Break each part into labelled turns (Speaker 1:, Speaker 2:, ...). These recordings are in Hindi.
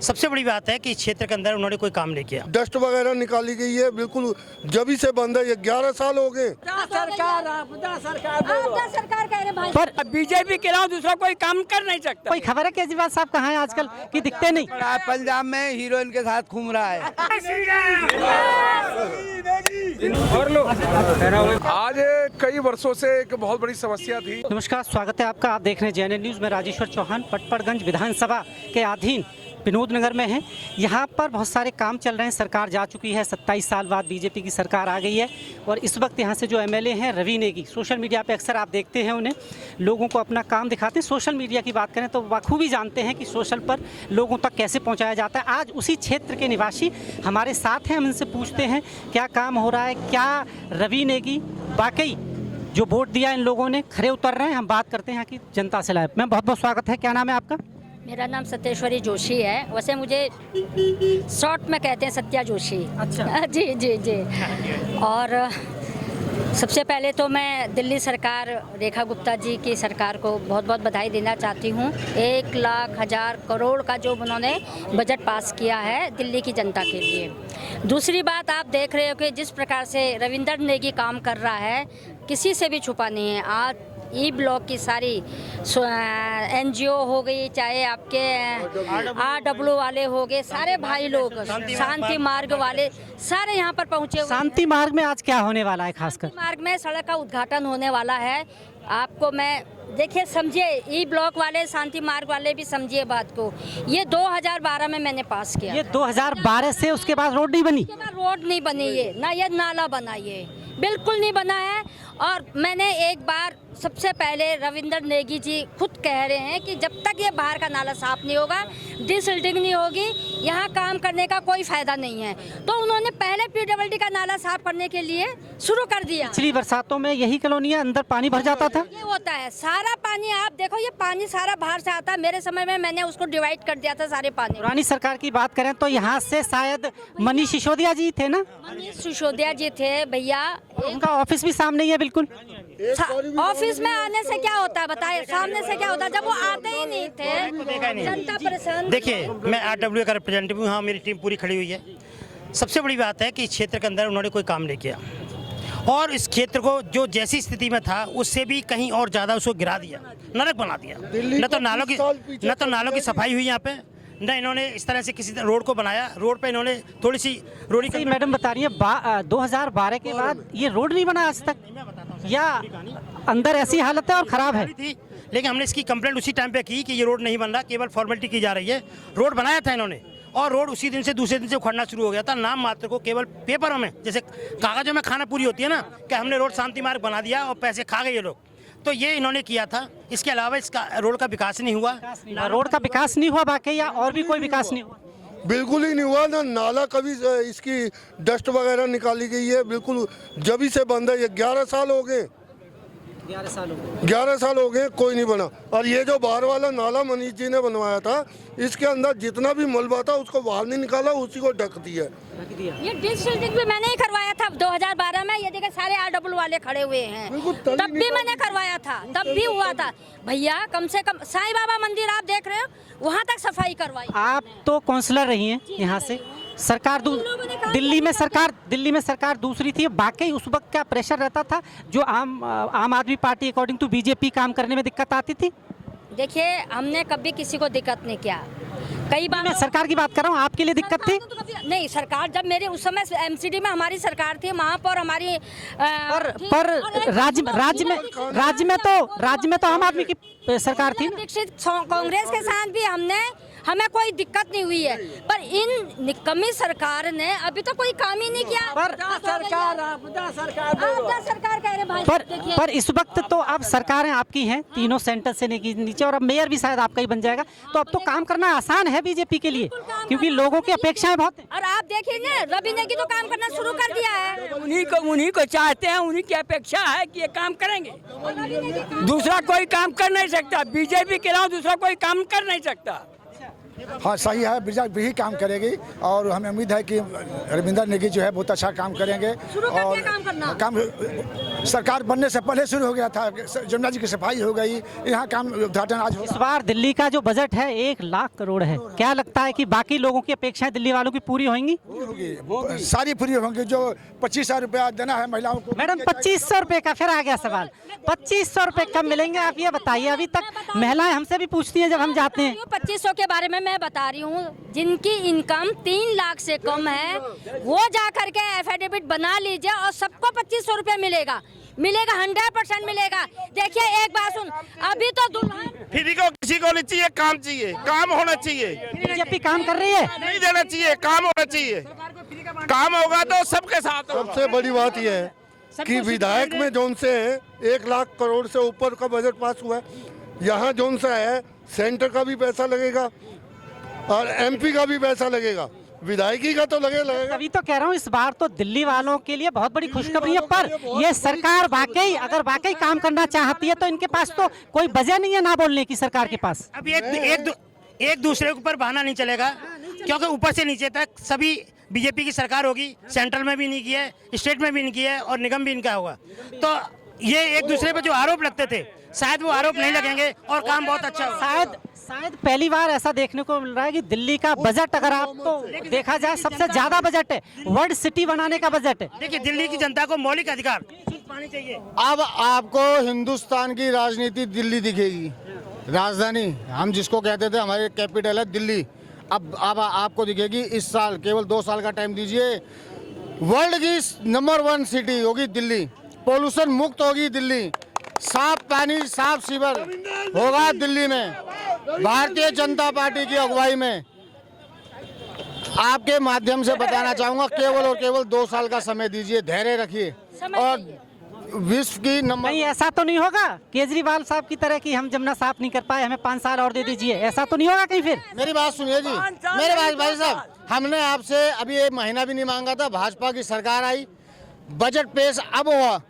Speaker 1: सबसे बड़ी बात है कि इस क्षेत्र के अंदर उन्होंने कोई काम नहीं किया।
Speaker 2: डस्ट वगैरह निकाली गई है, बिल्कुल जभी से बंद है। ये 11 साल हो गए।
Speaker 3: सरकार कह रहे भाई,
Speaker 4: पर बीजेपी के अलावा दूसरा कोई काम कर नहीं सकता।
Speaker 5: कोई खबर है केजरीवाल साहब कहाँ हैं आजकल कि दिखते नहीं?
Speaker 4: पंजाब में हीरोइन के साथ घूम रहा है।
Speaker 6: आज कई वर्षों से एक बहुत बड़ी समस्या थी।
Speaker 5: नमस्कार, स्वागत है आपका। आप देख रहे हैं JNN न्यूज़ में। राजेश्वर चौहान पटपड़गंज विधानसभा के अधीन विनोद नगर में है। यहाँ पर बहुत सारे काम चल रहे हैं। सरकार जा चुकी है, 27 साल बाद बीजेपी की सरकार आ गई है। और इस वक्त यहाँ से जो MLA हैं रवि नेगी, सोशल मीडिया पे अक्सर आप देखते हैं उन्हें, लोगों को अपना काम दिखाते हैं। सोशल मीडिया की बात करें तो बखूबी जानते हैं कि सोशल पर लोगों तक कैसे पहुँचाया जाता है। आज उसी क्षेत्र के निवासी हमारे साथ हैं, हम इनसे पूछते हैं क्या काम हो रहा है, क्या रवि नेगी वाकई जो वोट दिया इन लोगों ने खरे उतर रहे हैं। हम बात करते हैं यहाँ की जनता से लाइव। मैम बहुत बहुत स्वागत है, क्या नाम है आपका?
Speaker 3: मेरा नाम सत्येश्वरी जोशी है। वैसे मुझे शॉर्ट में कहते हैं सत्या जोशी।
Speaker 5: अच्छा।
Speaker 3: जी जी जी। और सबसे पहले तो मैं दिल्ली सरकार, रेखा गुप्ता जी की सरकार को बहुत बहुत बधाई देना चाहती हूँ। 1 लाख 1000 करोड़ का जो उन्होंने बजट पास किया है दिल्ली की जनता के लिए। दूसरी बात, आप देख रहे हो कि जिस प्रकार से रविंदर नेगी काम कर रहा है, किसी से भी छुपा नहीं है। आज ई ब्लॉक की सारी NGO हो गई, चाहे आपके RW वाले हो गए, सारे भाई लोग, शांति मार्ग वाले सारे यहाँ पर पहुँचे हुए हैं।
Speaker 5: शांति मार्ग में आज क्या होने वाला है? खासकर
Speaker 3: शांति मार्ग में सड़क का उद्घाटन होने वाला है। आपको मैं देखिए, समझिए, ई ब्लॉक वाले, शांति मार्ग वाले भी समझिए बात को। ये 2012 में मैंने पास किया।
Speaker 5: ये 2012 से उसके बाद रोड नहीं बनी?
Speaker 3: उसके बाद रोड नहीं बनी, ये नाला बना, ये बिल्कुल नहीं बना है। और मैंने एक बार, सबसे पहले रविंदर नेगी जी खुद कह रहे हैं कि जब तक ये बाहर का नाला साफ नहीं होगा, डिसिल्टिंग नहीं होगी, यहाँ काम करने का कोई फायदा नहीं है। तो उन्होंने पहले PWD का नाला साफ करने के लिए शुरू कर दिया।
Speaker 5: पिछली बरसातों में यही कॉलोनियां अंदर पानी भर जाता था।
Speaker 3: ये होता है, सारा पानी आप देखो, ये पानी सारा बाहर से आता है। मेरे समय में मैंने उसको डिवाइड कर दिया था सारे पानी।
Speaker 5: पुरानी सरकार की बात करें तो यहाँ से शायद मनीष सिसोदिया जी थे ना?
Speaker 3: मनीष सिसोदिया जी थे भैया।
Speaker 5: उनका ऑफिस भी सामने ही है बिल्कुल।
Speaker 3: ऑफिस में आने से क्या होता है बताइए, सामने से क्या होता है जब वो आते ही नहीं थे। जनता परेशान।
Speaker 1: देखिए, मैं RW का रिप्रेजेंटेटिव हूँ। हाँ, मेरी टीम पूरी खड़ी हुई है। सबसे बड़ी बात है कि इस क्षेत्र के अंदर उन्होंने कोई काम नहीं किया और इस क्षेत्र को जो जैसी स्थिति में था उससे भी कहीं और ज़्यादा उसको गिरा दिया, नरक बना दिया। न तो नालों की सफाई हुई यहाँ पे, न इन्होंने इस तरह से किसी रोड को बनाया। रोड पे इन्होंने थोड़ी सी रोड की
Speaker 5: मैडम बता रही है 2012 के बाद ये रोड नहीं बना आज तक, या अंदर ऐसी हालत है और खराब है?
Speaker 1: थी, लेकिन हमने इसकी कंप्लेंट उसी टाइम पे की कि ये रोड नहीं बन रहा, केवल फॉर्मेलिटी की जा रही है। रोड बनाया था इन्होंने और रोड उसी दिन से दूसरे दिन से उखड़ना शुरू हो गया था। नाम मात्र को, केवल पेपरों में, जैसे कागजों में खाना पूरी होती है ना, कि हमने रोड शांति मार्ग बना दिया और पैसे खा गए ये लोग। तो ये इन्होंने किया था। इसके अलावा इसका रोड का विकास नहीं हुआ।
Speaker 5: रोड का विकास नहीं हुआ बाकी, या और भी कोई विकास नहीं हुआ?
Speaker 2: बिल्कुल ही नहीं हुआ ना। नाला कभी इसकी डस्ट वगैरह निकाली गई है, बिल्कुल जभी से बंद है। ये 11 साल हो गए। 11 साल हो गए, कोई नहीं बना। और ये जो बाहर वाला नाला मनीष जी ने बनवाया था, इसके अंदर जितना भी मलबा था उसको बाहर नहीं निकाला, उसी को ढक दिया।
Speaker 3: ये डिसिल्टिंग भी मैंने ही करवाया था 2012 में। ये देखिए सारे RW वाले खड़े हुए हैं, तब भी मैंने करवाया था, तब भी हुआ था। भैया कम से कम साईं बाबा मंदिर आप देख रहे हो, वहाँ तक सफाई करवाई।
Speaker 5: आप तो काउंसलर रही हैं यहाँ से। सरकार दिल्ली में सरकार दूसरी थी, बाकी उस वक्त क्या प्रेशर रहता था जो आम आदमी पार्टी अकॉर्डिंग टू BJP काम करने में दिक्कत आती थी?
Speaker 3: देखिए, हमने कभी किसी को दिक्कत नहीं किया। कई बार
Speaker 5: मैं सरकार की बात कर रहा हूँ, आपके लिए दिक्कत थी?
Speaker 3: नहीं, सरकार जब मेरे उस समय MCD में हमारी सरकार थी, महापौर हमारी
Speaker 5: पर राज्य में तो आम आदमी की सरकार थी।
Speaker 3: कांग्रेस के साथ भी हमें कोई दिक्कत नहीं हुई है, पर इन निकम्मी सरकार ने अभी तो कोई काम ही नहीं किया। सरकार कह रहे भाई।
Speaker 5: पर इस वक्त तो अब सरकारें आपकी हैं, तीनों सेंटर से नीचे, और अब मेयर भी शायद आपका ही बन जाएगा। तो अब तो काम करना आसान है BJP के लिए, क्योंकि लोगों की अपेक्षाएं बहुत हैं।
Speaker 3: और आप देखिए ना, रवि नेगी तो काम करना शुरू कर दिया है।
Speaker 4: उन्हीं को चाहते हैं, उन्हीं की अपेक्षा है कि ये काम करेंगे। दूसरा कोई काम कर नहीं सकता। BJP के अलावा दूसरा कोई काम कर नहीं सकता।
Speaker 7: हाँ सही है, बीजेपी भी काम करेगी और हमें उम्मीद है कि रविंदर नेगी जो है बहुत अच्छा काम करेंगे। और काम सरकार बनने से पहले शुरू हो गया था, जमुना जी की सफाई हो गई, यहाँ काम उद्घाटन आज
Speaker 5: इस बार दिल्ली का जो बजट है 1 लाख करोड़ है, क्या लगता है कि बाकी लोगों की अपेक्षाएं दिल्ली वालों की पूरी होंगी?
Speaker 7: होगी, सारी पूरी होंगी। जो 2500 रुपया देना है महिलाओं को।
Speaker 5: मैडम 2500 रुपए का फिर आ गया सवाल, 2500 रुपए कब मिलेंगे आप ये बताइए? अभी तक महिलाएं हमसे भी पूछती हैं जब हम जाते हैं।
Speaker 3: 2500 के बारे में मैं बता रही हूँ, जिनकी इनकम 3 लाख से कम है वो जा करके एफिडेविट बना लीजिए और सबको 2500 रुपए मिलेगा, 100% मिलेगा। देखिए एक बात सुन, अभी तो दुल्हन
Speaker 8: फ्री को किसी को नहीं चाहिए, काम चाहिए, काम होना चाहिए।
Speaker 5: बीजेपी काम कर रही है,
Speaker 8: नहीं देना चाहिए, काम होना चाहिए। काम होगा तो सबके साथ होगा।
Speaker 2: सबसे बड़ी बात यह है कि विधायक में जोन से 1 लाख करोड़ से ऊपर का बजट पास हुआ है। यहाँ जोन सा है सेंटर का भी पैसा लगेगा और एमपी का भी पैसा लगेगा, विधायकी का तो लगेगा।
Speaker 5: तभी तो कह रहा हूँ इस बार तो दिल्ली वालों के लिए बहुत बड़ी खुशखबरी है। पर ये सरकार वाकई अगर वाकई काम करना चाहती है तो इनके पास तो कोई वजह नहीं है ना बोलने की सरकार के पास।
Speaker 1: अब एक दूसरे के ऊपर बहाना नहीं चलेगा, क्योंकि ऊपर से नीचे तक सभी बीजेपी की सरकार होगी। सेंट्रल में भी नहीं किया है, स्टेट में भी नहीं किया है और निगम भी इनका होगा। तो ये एक दूसरे पर जो आरोप लगते थे शायद वो आरोप नहीं लगेंगे और काम बहुत अच्छा होगा।
Speaker 5: शायद पहली बार ऐसा देखने को मिल रहा है कि दिल्ली का बजट अगर आपको देखा जाए सबसे ज्यादा बजट है, वर्ल्ड सिटी बनाने का बजट है।
Speaker 1: देखिए दिल्ली की जनता को मौलिक अधिकार पानी चाहिए।
Speaker 9: अब आपको हिंदुस्तान की राजनीति दिल्ली दिखेगी, राजधानी हम जिसको कहते थे, हमारे कैपिटल है दिल्ली। अब आपको दिखेगी इस साल, केवल 2 साल का टाइम दीजिए, वर्ल्ड की नंबर 1 सिटी होगी दिल्ली, पोल्यूशन मुक्त होगी दिल्ली, साफ पानी साफ सीवर होगा दिल्ली में, भारतीय जनता पार्टी की अगुवाई में। आपके माध्यम से बताना चाहूंगा, केवल और केवल 2 साल का समय दीजिए, धैर्य रखिए और विश्व की नंबर।
Speaker 5: नहीं ऐसा तो नहीं होगा केजरीवाल साहब की तरह कि हम जमुना साफ नहीं कर पाए, हमें 5 साल और दे दीजिए, ऐसा तो नहीं होगा कहीं? फिर
Speaker 9: मेरी बात सुनिए जी, मेरे भाई साहब, हमने आपसे अभी 1 महीना भी नहीं मांगा था, भाजपा की सरकार आई, बजट पेश अब हुआ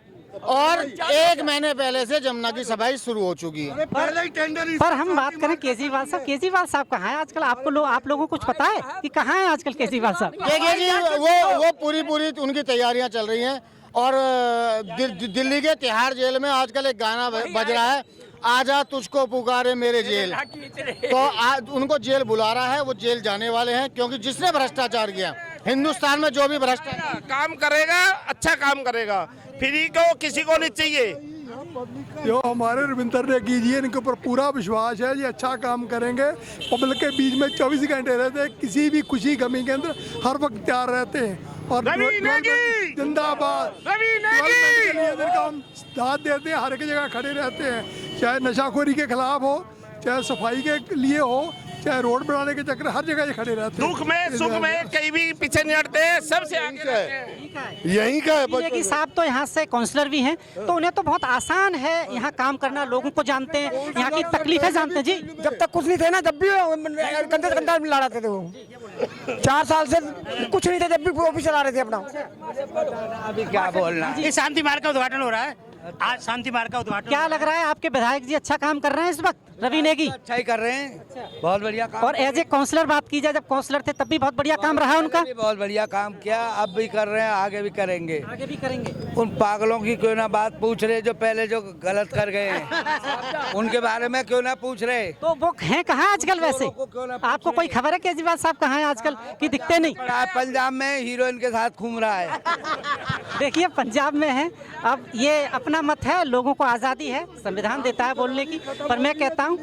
Speaker 9: और 1 महीने पहले से जमुना की सफाई शुरू हो चुकी है।
Speaker 5: पर हम बात करें केजरीवाल साहब कहाँ है आजकल? आप लोगों को कुछ पता है कि कहाँ है आजकल केजरीवाल साहब?
Speaker 9: देखिए जी, वो पूरी उनकी तैयारियां चल रही हैं और दिल्ली के तिहाड़ जेल में आजकल एक गाना बज रहा है, आजा तुझको पुकारे मेरे जेल। तो उनको जेल बुला रहा है, वो जेल जाने वाले हैं, क्योंकि जिसने भ्रष्टाचार किया हिंदुस्तान में, जो भी भ्रष्टाचार
Speaker 8: काम करेगा अच्छा काम करेगा, फ्री को किसी को नहीं चाहिए।
Speaker 6: जो हमारे रविंदर ने कीजिए, इनके ऊपर पूरा विश्वास है, ये अच्छा काम करेंगे। पब्लिक के बीच में 24 घंटे रहते हैं, किसी भी खुशी गमी के अंदर हर वक्त तैयार रहते हैं। और जिंदाबाद, हम साथ देते हैं, हर एक जगह खड़े रहते हैं, चाहे नशाखोरी के खिलाफ हो, चाहे सफाई के लिए हो, चाहे रोड बनाने के चक्कर, हर जगह ये खड़े रहते हैं।
Speaker 8: दुख में सुख में कहीं भी पीछे नहीं हटते, सबसे आगे रहते हैं।
Speaker 2: यही का है
Speaker 5: कि साहब तो यहाँ से काउंसलर भी हैं, तो उन्हें तो बहुत आसान है यहाँ काम करना, लोगों को जानते हैं, यहाँ की तकलीफें जानते हैं। जी
Speaker 10: जब तक कुछ नहीं थे ना, जब भी कंधे से कंधा लड़ाते थे वो, 4 साल से कुछ नहीं थे, जब भी ऑफिस चला रहे थे अपना।
Speaker 4: अभी क्या बोलना,
Speaker 1: ये शांति मार्ग का उद्घाटन हो रहा है आज, शांति मार्ग का उद्घाटन।
Speaker 5: क्या लग रहा है आपके विधायक जी अच्छा काम कर रहे हैं इस वक्त? रवि नेगी
Speaker 4: अच्छा ही कर रहे हैं, बहुत बढ़िया काम।
Speaker 5: और एज ए काउंसलर बात की जाए, जब काउंसलर थे तब भी बहुत बढ़िया काम रहा उनका,
Speaker 4: बहुत बढ़िया काम किया, अब भी कर रहे हैं, आगे भी करेंगे। उन पागलों की क्यों ना बात पूछ रहे जो पहले जो गलत कर गए हैं, उनके बारे में क्यों ना पूछ रहे?
Speaker 5: तो वो हैं कहाँ आजकल? वैसे आपको कोई खबर है केजरीवाल साहब कहाँ है आजकल कि दिखते नहीं?
Speaker 4: पंजाब में हीरोइन के साथ घूम रहा है।
Speaker 5: देखिए पंजाब में है, अब ये अपना मत है, लोगों को आज़ादी है, संविधान देता है बोलने की, पर मैं कहता हूँ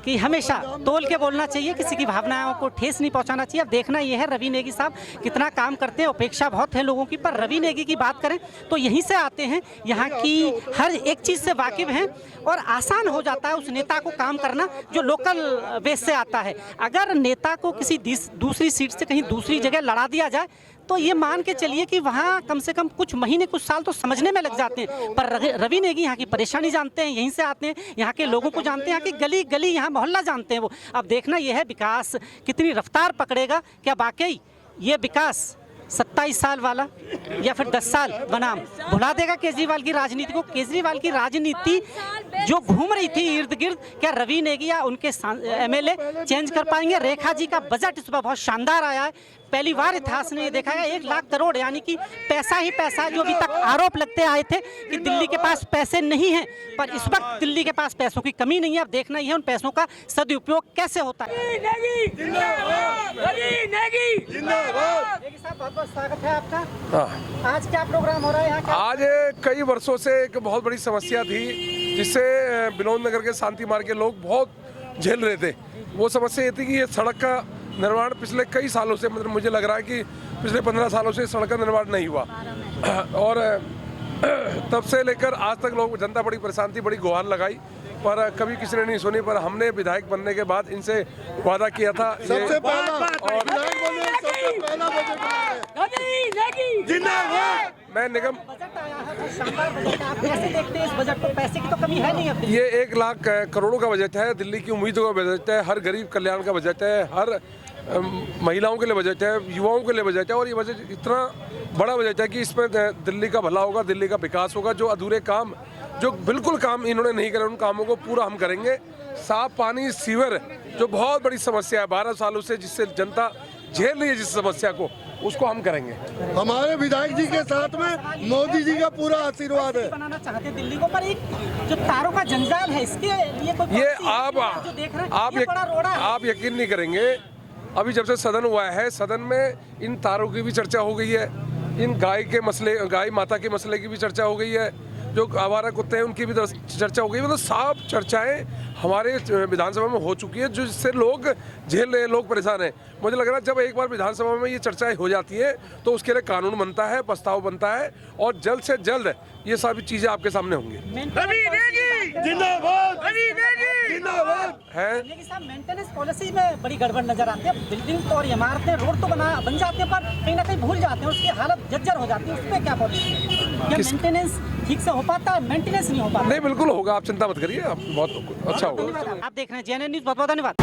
Speaker 5: कि हमेशा तोल के बोलना चाहिए, किसी की भावनाओं को ठेस नहीं पहुंचाना चाहिए। अब देखना यह है रवि नेगी साहब कितना काम करते हैं, अपेक्षा बहुत है लोगों की, पर रवि नेगी की बात करें तो यहीं से आते हैं, यहाँ की हर एक चीज़ से वाकिफ हैं और आसान हो जाता है उस नेता को काम करना जो लोकल बेस से आता है। अगर नेता को किसी दूसरी सीट से कहीं दूसरी जगह लड़ा दिया जाए तो ये मान के चलिए कि वहाँ कम से कम कुछ महीने कुछ साल तो समझने में लग जाते हैं। पर रवि नेगी यहाँ की परेशानी जानते हैं, यहीं से आते हैं, यहाँ के लोगों को जानते हैं, यहाँ की गली गली यहाँ मोहल्ला जानते हैं वो। अब देखना यह है विकास कितनी रफ्तार पकड़ेगा, क्या वाकई ये विकास 27 साल वाला या फिर 10 साल बनाम भुला देगा केजरीवाल की राजनीति को? केजरीवाल की राजनीति जो घूम रही थी इर्द गिर्द, क्या रवि नेगी या उनके एमएलए चेंज कर पाएंगे? रेखा जी का बजट इस बार बहुत शानदार आया है। पहली बार इतिहास में ये देखा गया 1 लाख करोड़, यानी कि पैसा ही पैसा। जो अभी तक आरोप लगते आए थे कि दिल्ली के पास पैसे नहीं हैं, पर इस वक्त दिल्ली के पास पैसों की कमी नहीं है। अब देखना ही है उन पैसों का सदुपयोग कैसे होता है। बहुत बहुत स्वागत है आपका। आज क्या प्रोग्राम हो रहा है यहाँ?
Speaker 11: आज कई वर्षों से एक बहुत बड़ी समस्या थी जिससे विनोद नगर के शांति मार्ग के लोग बहुत झेल रहे थे। वो समस्या ये थी कि ये सड़क का निर्माण पिछले कई सालों से, मतलब मुझे लग रहा है कि पिछले 15 सालों से सड़क का निर्माण नहीं हुआ और तब से लेकर आज तक लोग जनता बड़ी परेशान थी, बड़ी गुहार लगाई, पर कभी किसी ने नहीं सुनी। पर हमने विधायक बनने के बाद इनसे वादा किया था
Speaker 2: सबसे पहला
Speaker 11: मैं निगम
Speaker 5: बजट आया है, शानदार बजट। आप कैसे देखते हैं इस बजट को? पैसे की तो कमी है नहीं अब।
Speaker 11: ये 1 लाख करोड़ों का बजट है, दिल्ली की उम्मीदों का बजट है, हर गरीब कल्याण का बजट है, हर महिलाओं के लिए बजट है, युवाओं के लिए बजट है। और ये बजट इतना बड़ा बजट है कि इसमें दिल्ली का भला होगा, दिल्ली का विकास होगा। जो अधूरे काम, जो बिल्कुल काम इन्होंने नहीं करे, उन कामों को पूरा हम करेंगे। साफ पानी, सीवर जो बहुत बड़ी समस्या है 12 सालों से, जिससे जनता झेल रही है जिस समस्या को, उसको हम करेंगे।
Speaker 2: हमारे विधायक जी के साथ में मोदी जी का पूरा आशीर्वाद है।
Speaker 5: बनाना चाहते दिल्ली को, पर एक जो तारों का जंजाल है, इसके लिए कोई
Speaker 11: ये
Speaker 5: जो देख रहे हैं,
Speaker 11: आप यकीन नहीं करेंगे, अभी जब से सदन हुआ है, सदन में इन तारों की भी चर्चा हो गई है, इन गाय के मसले, गाय माता के मसले की भी चर्चा हो गई है, जो आवारा कुत्ते हैं उनकी भी चर्चा हो गई। मतलब साफ चर्चाएं हमारे विधानसभा में हो चुकी है, जो जिससे लोग झेल रहे हैं, लोग परेशान हैं। मुझे लग रहा है जब एक बार विधानसभा में ये चर्चाएं हो जाती है तो उसके लिए कानून बनता है, प्रस्ताव बनता है और जल्द से जल्द ये सारी चीजें आपके सामने होंगी।
Speaker 5: मेंटेनेंस पॉलिसी में बड़ी गड़बड़ नजर आती है। बिल्डिंग और इमारतें, रोड तो बन जाते हैं, पर कहीं ना कहीं भूल जाते हैं, उसकी हालत जर्जर हो जाती है। उसमें क्या पॉलिसी है? क्या मेंटेनेंस ठीक से हो पाता है? मेंटेनेंस नहीं हो पाता?
Speaker 11: नहीं, बिल्कुल होगा, आप चिंता मत करिए, आप बहुत अच्छा होगा।
Speaker 5: आप देख रहे हैं JNN न्यूज़। बहुत बहुत धन्यवाद।